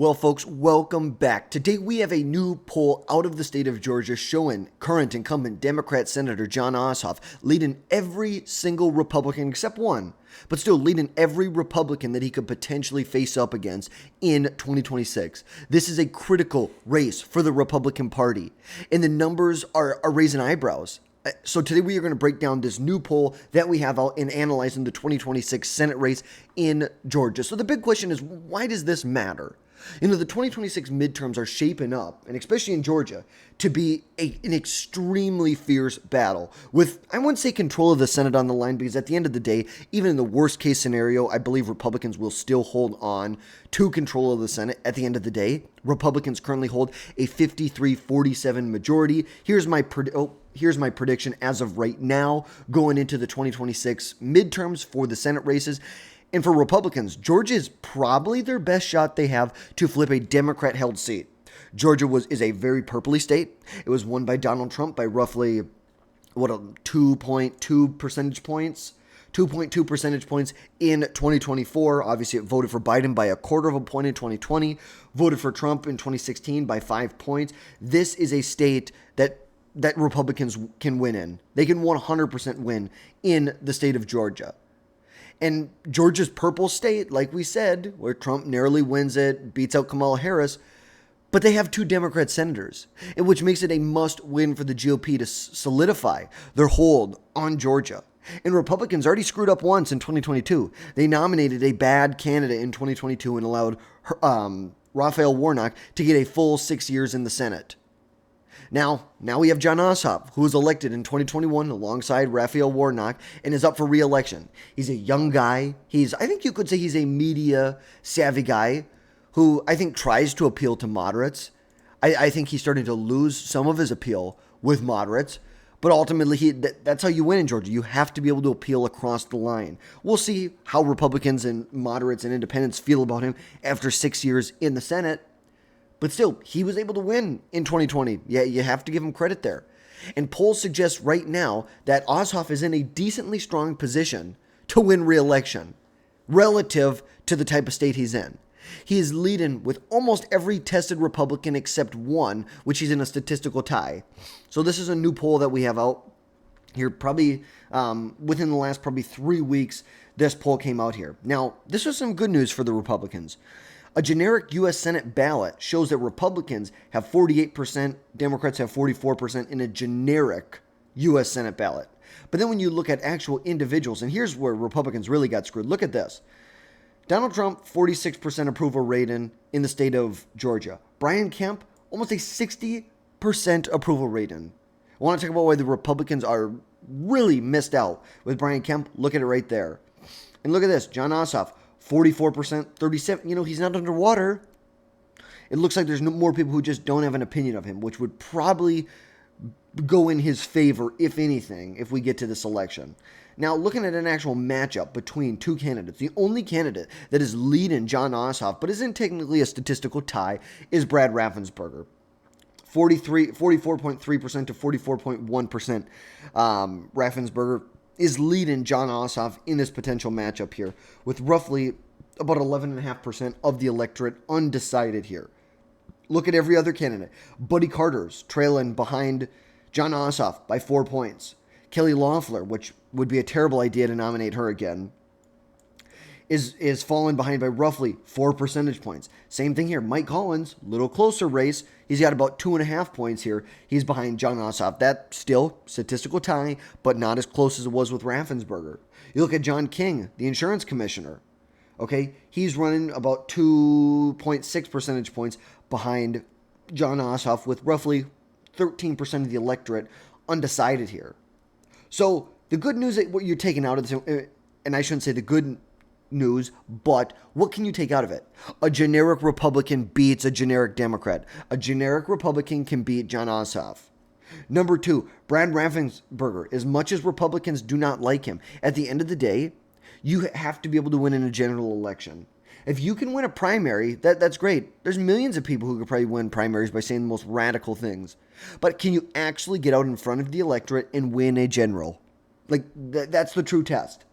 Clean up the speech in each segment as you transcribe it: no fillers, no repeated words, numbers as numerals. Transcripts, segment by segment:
Well, folks, welcome back. Today we have a new poll out of the state of Georgia showing current incumbent Democrat Senator Jon Ossoff leading every single Republican except one, but still leading every Republican that he could potentially face up against in 2026. This is a critical race for the Republican Party, and the numbers are raising eyebrows. So today we are going to break down this new poll that we have out and analyzing the 2026 Senate race in Georgia. So the big question is, why does this matter? You know, the 2026 midterms are shaping up, and especially in Georgia, to be an extremely fierce battle with, I wouldn't say control of the Senate on the line, because at the end of the day, even in the worst case scenario, I believe Republicans will still hold on to control of the Senate at the end of the day. Republicans currently hold a 53-47 majority. Here's my prediction as of right now going into the 2026 midterms for the Senate races. And for Republicans, Georgia is probably their best shot they have to flip a Democrat-held seat. Georgia is a very purpley state. It was won by Donald Trump by roughly, 2.2 percentage points? 2.2 percentage points in 2024. Obviously, it voted for Biden by a quarter of a point in 2020, voted for Trump in 2016 by 5 points. This is a state that Republicans can win in. They can 100% win in the state of Georgia. And Georgia's purple state, like we said, where Trump narrowly wins it, beats out Kamala Harris, but they have 2 Democrat senators, which makes it a must-win for the GOP to solidify their hold on Georgia. And Republicans already screwed up once in 2022. They nominated a bad candidate in 2022 and allowed Raphael Warnock to get a full 6 years in the Senate. Now we have Jon Ossoff, who was elected in 2021 alongside Raphael Warnock and is up for re-election. He's a young guy. I think you could say he's a media-savvy guy who I think tries to appeal to moderates. I think he's starting to lose some of his appeal with moderates, but ultimately that's how you win in Georgia. You have to be able to appeal across the line. We'll see how Republicans and moderates and independents feel about him after 6 years in the Senate. But still, he was able to win in 2020. Yeah, you have to give him credit there. And polls suggest right now that Ossoff is in a decently strong position to win re-election relative to the type of state he's in. He is leading with almost every tested Republican except one, which he's in a statistical tie. So this is a new poll that we have out here probably within the last 3 weeks. This poll came out here. Now, this was some good news for the Republicans. A generic U.S. Senate ballot shows that Republicans have 48%, Democrats have 44% in a generic U.S. Senate ballot. But then when you look at actual individuals, and here's where Republicans really got screwed. Look at this. Donald Trump, 46% approval rating in the state of Georgia. Brian Kemp, almost a 60% approval rating. I want to talk about why the Republicans are really missed out with Brian Kemp. Look at it right there. And look at this. Jon Ossoff, 44%, 37%. He's not underwater. It looks like there's more people who just don't have an opinion of him, which would probably go in his favor, if anything, if we get to this election. Now, looking at an actual matchup between 2 candidates, the only candidate that is leading Jon Ossoff, but isn't technically a statistical tie, is Brad Raffensperger. 44.3% to 44.1%. Raffensperger is leading Jon Ossoff in this potential matchup here, with roughly about 11.5% of the electorate undecided here. Look at every other candidate. Buddy Carter's trailing behind Jon Ossoff by 4 points. Kelly Loeffler, which would be a terrible idea to nominate her again, is falling behind by roughly 4 percentage points. Same thing here. Mike Collins, little closer race. He's got about 2.5 points here. He's behind Jon Ossoff. That still statistical tie, but not as close as it was with Raffensperger. You look at John King, the insurance commissioner. Okay, he's running about 2.6 percentage points behind Jon Ossoff, with roughly 13% of the electorate undecided here. So the good news that what you're taking out of this, and I shouldn't say the good news, but what can you take out of it? A generic Republican beats a generic Democrat. A generic Republican can beat Jon Ossoff. Number 2, Brad Raffensperger. As much as Republicans do not like him, at the end of the day, you have to be able to win in a general election. If you can win a primary, that's great. There's millions of people who could probably win primaries by saying the most radical things. But can you actually get out in front of the electorate and win a general? That's the true test.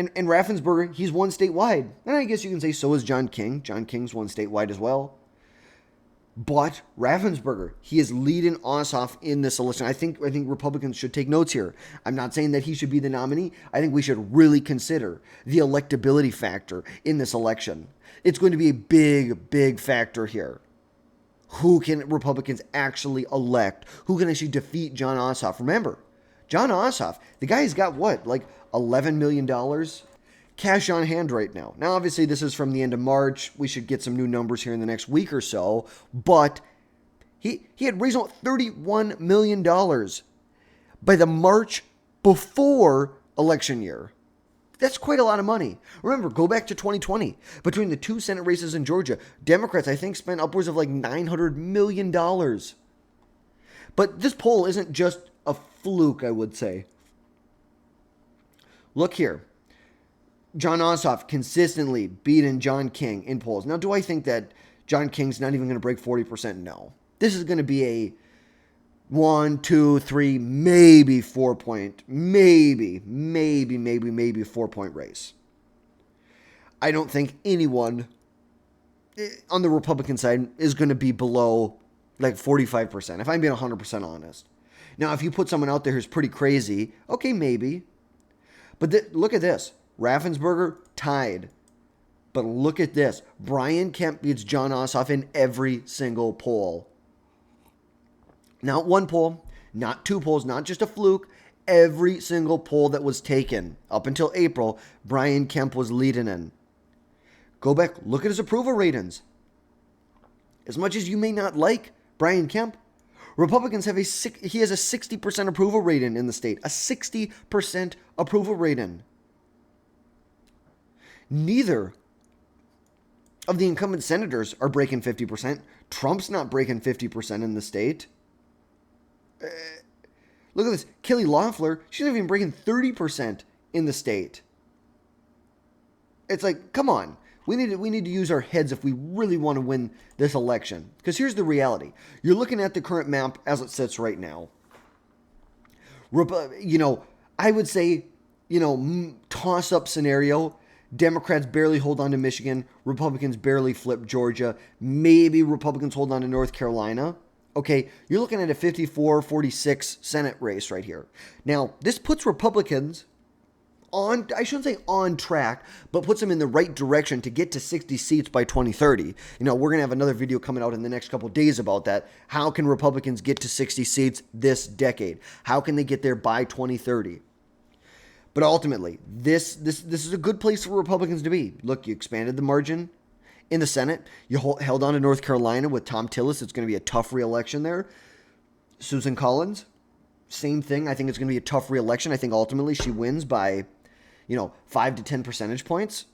And Raffensperger, he's won statewide. And I guess you can say so is John King. John King's won statewide as well. But Raffensperger, he is leading Ossoff in this election. I think Republicans should take notes here. I'm not saying that he should be the nominee. I think we should really consider the electability factor in this election. It's going to be a big, big factor here. Who can Republicans actually elect? Who can actually defeat Jon Ossoff? Remember, Jon Ossoff, the guy's got what, like $11 million cash on hand right now. Now, obviously, this is from the end of March. We should get some new numbers here in the next week or so. But he had raised $31 million by the March before election year. That's quite a lot of money. Remember, go back to 2020. Between the two Senate races in Georgia, Democrats, I think, spent upwards of like $900 million. But this poll isn't just a fluke, I would say. Look here. Jon Ossoff consistently beating John King in polls. Now, do I think that John King's not even going to break 40%? No. This is going to be a 1, 2, 3, maybe 4 point, maybe 4 point race. I don't think anyone on the Republican side is going to be below like 45%, if I'm being 100% honest. Now, if you put someone out there who's pretty crazy, okay, maybe. But look at this. Raffensperger tied. But look at this. Brian Kemp beats Jon Ossoff in every single poll. Not one poll, not two polls, not just a fluke. Every single poll that was taken up until April, Brian Kemp was leading in. Go back, look at his approval ratings. As much as you may not like Brian Kemp, Republicans have he has a 60% approval rating in the state. A 60% approval rating. Neither of the incumbent senators are breaking 50%. Trump's not breaking 50% in the state. Look at this. Kelly Loeffler, she's not even breaking 30% in the state. It's like, come on. We need to use our heads if we really want to win this election. Because here's the reality. You're looking at the current map as it sits right now. I would say, toss-up scenario. Democrats barely hold on to Michigan. Republicans barely flip Georgia. Maybe Republicans hold on to North Carolina. Okay, you're looking at a 54-46 Senate race right here. Now, this puts Republicans on, I shouldn't say on track, but puts them in the right direction to get to 60 seats by 2030. We're going to have another video coming out in the next couple of days about that. How can Republicans get to 60 seats this decade? How can they get there by 2030? But ultimately, this is a good place for Republicans to be. Look, you expanded the margin in the Senate. You held on to North Carolina with Tom Tillis. It's going to be a tough re-election there. Susan Collins, same thing. I think it's going to be a tough re-election. I think ultimately she wins by, 5 to 10 percentage points.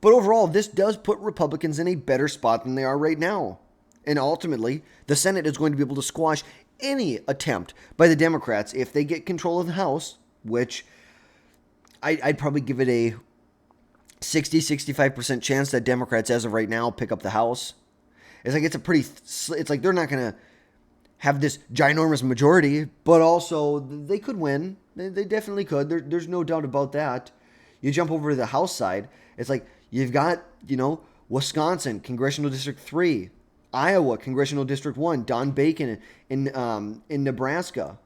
But overall, this does put Republicans in a better spot than they are right now. And ultimately, the Senate is going to be able to squash any attempt by the Democrats if they get control of the House, which I'd probably give it a 60-65% chance that Democrats, as of right now, pick up the House. It's like they're not going to have this ginormous majority, but also they could win. They definitely could. There's no doubt about that. You jump over to the House side, it's like you've got, Wisconsin, Congressional District 3, Iowa, Congressional District 1, Don Bacon in Nebraska.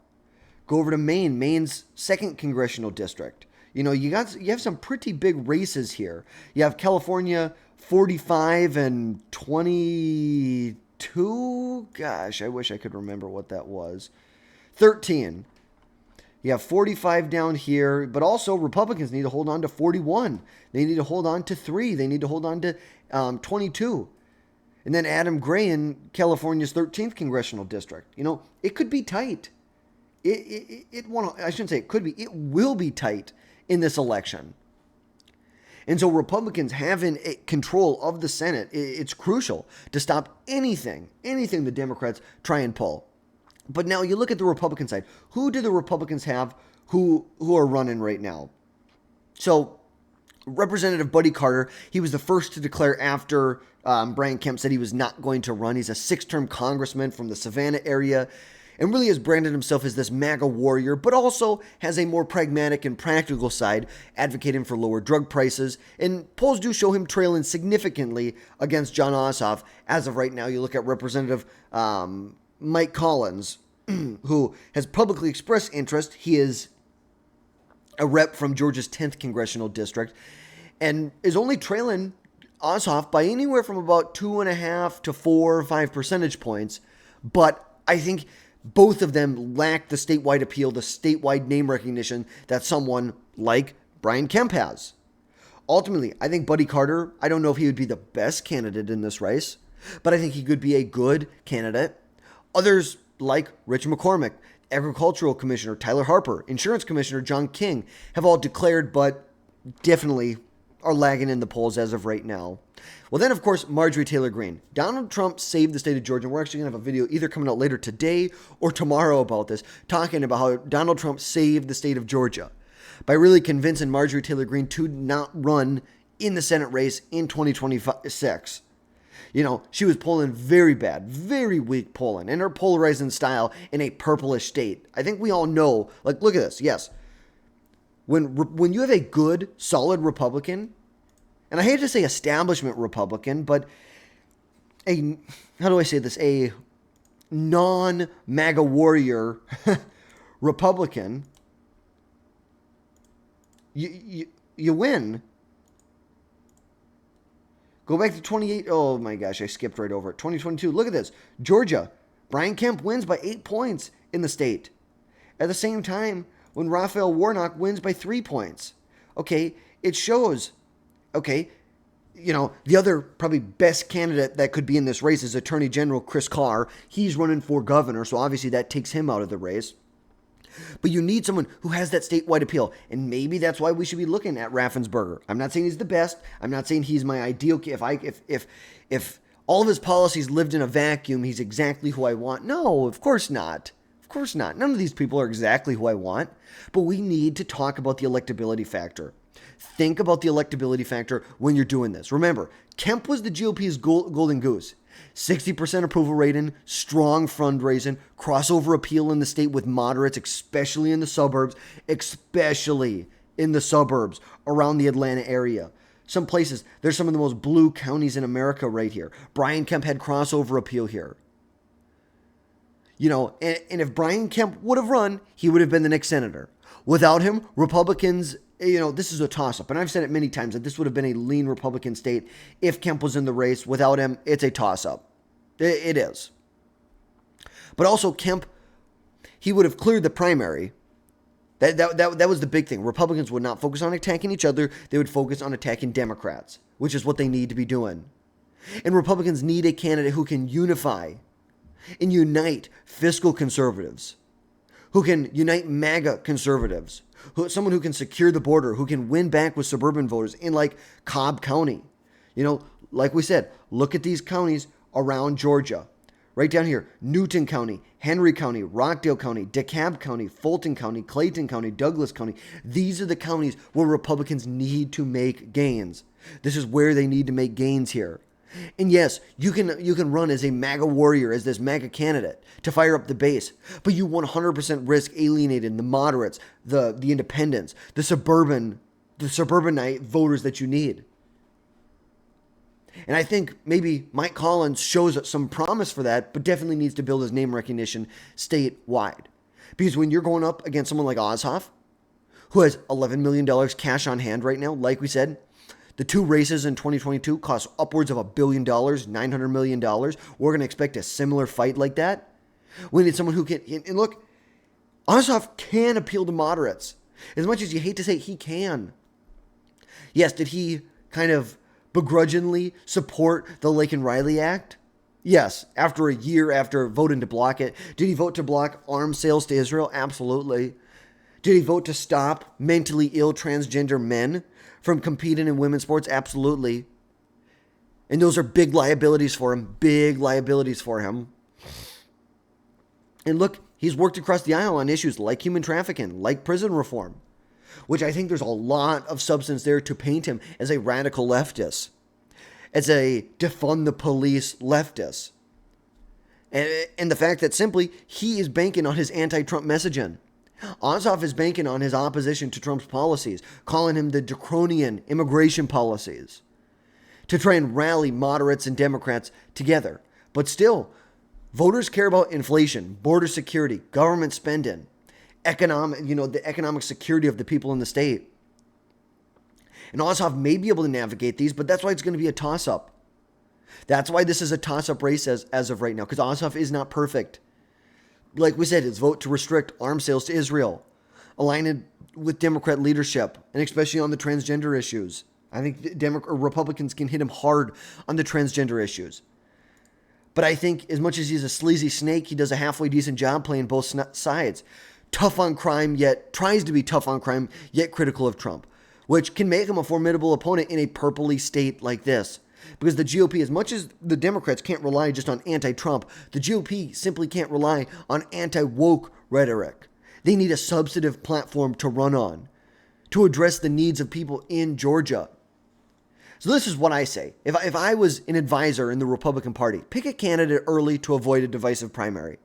Go over to Maine, Maine's 2nd Congressional District. You have some pretty big races here. You have California 45 and 22. Gosh, I wish I could remember what that was. 13. You have 45 down here, but also Republicans need to hold on to 41. They need to hold on to 3. They need to hold on to 22. And then Adam Gray in California's 13th Congressional District. It could be tight. I shouldn't say it could be. It will be tight in this election. And so Republicans having control of the Senate, it's crucial to stop anything the Democrats try and pull. But now you look at the Republican side. Who do the Republicans have who are running right now? So Representative Buddy Carter, he was the first to declare after Brian Kemp said he was not going to run. He's a 6-term congressman from the Savannah area. and really has branded himself as this MAGA warrior, but also has a more pragmatic and practical side, advocating for lower drug prices. And polls do show him trailing significantly against Jon Ossoff. As of right now, you look at Representative Mike Collins, who has publicly expressed interest. He is a rep from Georgia's 10th congressional district and is only trailing Ossoff by anywhere from about 2.5 to 4 or 5 percentage points. But I think both of them lack the statewide appeal, the statewide name recognition that someone like Brian Kemp has. Ultimately, I think Buddy Carter, I don't know if he would be the best candidate in this race, but I think he could be a good candidate. Others like Rich McCormick, Agricultural Commissioner Tyler Harper, Insurance Commissioner John King have all declared, but definitely are lagging in the polls as of right now. Well, then, of course, Marjorie Taylor Greene. Donald Trump saved the state of Georgia. We're actually going to have a video either coming out later today or tomorrow about this, talking about how Donald Trump saved the state of Georgia by really convincing Marjorie Taylor Greene to not run in the Senate race in 2026. You know, she was polling very bad, very weak polling, and her polarizing style in a purplish state. I think we all know, like, look at this. Yes. When you have a good, solid Republican, and I hate to say establishment Republican, but how do I say this? A non-MAGA warrior Republican, you win. Go back to 28. Oh my gosh, I skipped right over it. 2022. Look at this. Georgia. Brian Kemp wins by 8 points in the state. At the same time, when Raphael Warnock wins by 3 points. Okay, it shows. Okay, you know, the other probably best candidate that could be in this race is Attorney General Chris Carr. He's running for governor, so obviously that takes him out of the race. But you need someone who has that statewide appeal, and maybe that's why we should be looking at Raffensperger. I'm not saying he's the best. I'm not saying he's my ideal. If all of his policies lived in a vacuum, he's exactly who I want. No, of course not. Of course not. None of these people are exactly who I want. But we need to talk about the electability factor. Think about the electability factor when you're doing this. Remember, Kemp was the GOP's golden goose. 60% approval rating, strong fundraising, crossover appeal in the state with moderates, especially in the suburbs around the Atlanta area. Some places, there's some of the most blue counties in America right here. Brian Kemp had crossover appeal here. You know, and if Brian Kemp would have run, he would have been the next senator. Without him, Republicans, you know, this is a toss-up. And I've said it many times that this would have been a lean Republican state if Kemp was in the race. Without him, it's a toss-up. It is. But also, Kemp, he would have cleared the primary. That was the big thing. Republicans would not focus on attacking each other. They would focus on attacking Democrats, which is what they need to be doing. And Republicans need a candidate who can unify and unite fiscal conservatives, who can unite MAGA conservatives, someone who can secure the border, who can win back with suburban voters in like Cobb County. You know, like we said, look at these counties around Georgia. Right down here, Newton County, Henry County, Rockdale County, DeKalb County, Fulton County, Clayton County, Douglas County. These are the counties where Republicans need to make gains. This is where they need to make gains here. And yes, you can run as a MAGA warrior, as this MAGA candidate to fire up the base, but you 100% risk alienating the moderates, the independents, the suburbanite voters that you need. And I think maybe Mike Collins shows some promise for that, but definitely needs to build his name recognition statewide. Because when you're going up against someone like Ossoff, who has $11 million cash on hand right now, like we said, the two races in 2022 cost upwards of $1 billion, $900 million. We're going to expect a similar fight like that. We need someone who can, and look, Ossoff can appeal to moderates. As much as you hate to say it, he can. Yes, did he kind of begrudgingly support the Laken Riley Act? Yes, after a year after voting to block it. Did he vote to block arms sales to Israel? Absolutely. Did he vote to stop mentally ill transgender men from competing in women's sports? Absolutely. And those are big liabilities for him. Big liabilities for him. And look, he's worked across the aisle on issues like human trafficking, like prison reform, which I think there's a lot of substance there to paint him as a radical leftist, as a defund the police leftist. And the fact that simply he is banking on his anti-Trump messaging. Ossoff is banking on his opposition to Trump's policies, calling him the draconian immigration policies, to try and rally moderates and Democrats together. But still, voters care about inflation, border security, government spending, the economic security of the people in the state. And Ossoff may be able to navigate these, but that's why it's going to be a toss-up. That's why this is a toss-up race as of right now, because Ossoff is not perfect. Like we said, his vote to restrict arms sales to Israel, aligning with Democrat leadership, and especially on the transgender issues. I think Republicans can hit him hard on the transgender issues. But I think as much as he's a sleazy snake, he does a halfway decent job playing both sides. Tough on crime, yet tries to be tough on crime, yet critical of Trump, which can make him a formidable opponent in a purpley state like this. Because the GOP, as much as the Democrats can't rely just on anti-Trump, the GOP simply can't rely on anti-woke rhetoric. They need a substantive platform to run on, to address the needs of people in Georgia. So this is what I say. If I was an advisor in the Republican Party, pick a candidate early to avoid a divisive primary.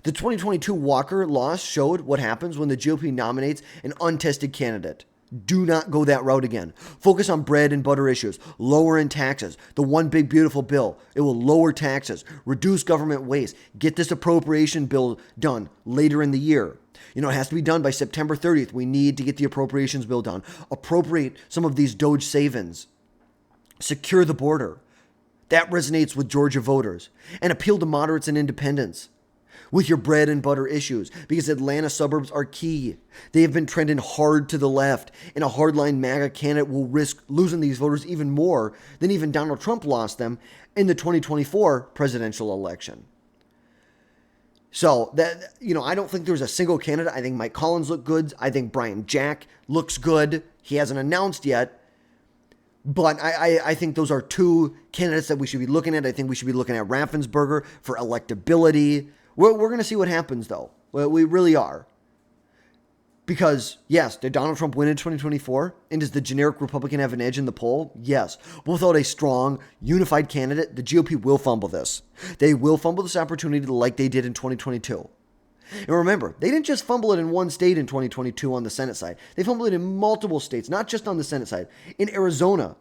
The 2022 Walker loss showed what happens when the GOP nominates an untested candidate. Do not go that route again. Focus on bread and butter issues, lowering taxes. The one big beautiful bill. It will lower taxes, reduce government waste, get this appropriation bill done later in the year. It has to be done by September 30th. We need to get the appropriations bill done. Appropriate some of these Doge savings. Secure the border. That resonates with Georgia voters. And appeal to moderates and independents with your bread and butter issues, because Atlanta suburbs are key. They have been trending hard to the left, and a hardline MAGA candidate will risk losing these voters even more than even Donald Trump lost them in the 2024 presidential election. So that, I don't think there's a single candidate. I think Mike Collins looked good. I think Brian Jack looks good. He hasn't announced yet. But I think those are two candidates that we should be looking at. I think we should be looking at Raffensperger for electability. We're going to see what happens, though. Well, we really are. Because, yes, did Donald Trump win in 2024? And does the generic Republican have an edge in the poll? Yes. But without a strong, unified candidate, the GOP will fumble this. They will fumble this opportunity like they did in 2022. And remember, they didn't just fumble it in one state in 2022 on the Senate side. They fumbled it in multiple states, not just on the Senate side. In Arizona,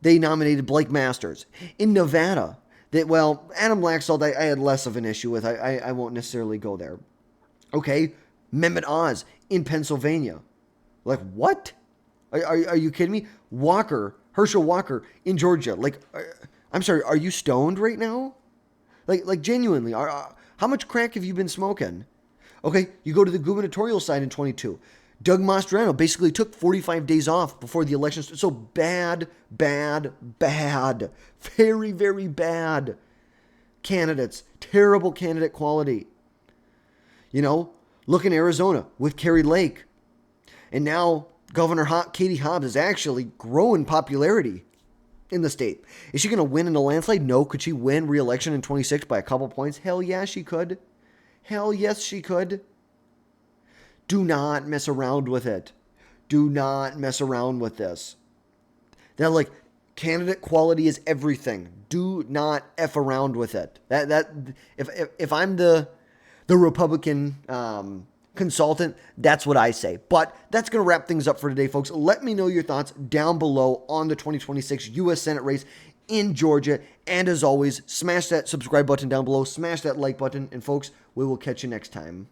they nominated Blake Masters. In Nevada, Adam Laxalt, I had less of an issue with. I won't necessarily go there. Okay, Mehmet Oz in Pennsylvania. Like, what? Are you kidding me? Herschel Walker in Georgia. I'm sorry, are you stoned right now? Like genuinely, how much crack have you been smoking? Okay, you go to the gubernatorial side in 22. Doug Mastriano basically took 45 days off before the election. So bad. Very, very bad candidates. Terrible candidate quality. Look in Arizona with Kari Lake. And now Governor Katie Hobbs is actually growing popularity in the state. Is she going to win in a landslide? No. Could she win re-election in 26 by a couple points? Hell yeah, she could. Hell yes, she could. Do not mess around with it. Do not mess around with this. Now, candidate quality is everything. Do not F around with it. If I'm the Republican consultant, that's what I say. But that's going to wrap things up for today, folks. Let me know your thoughts down below on the 2026 U.S. Senate race in Georgia. And as always, smash that subscribe button down below. Smash that like button. And folks, we will catch you next time.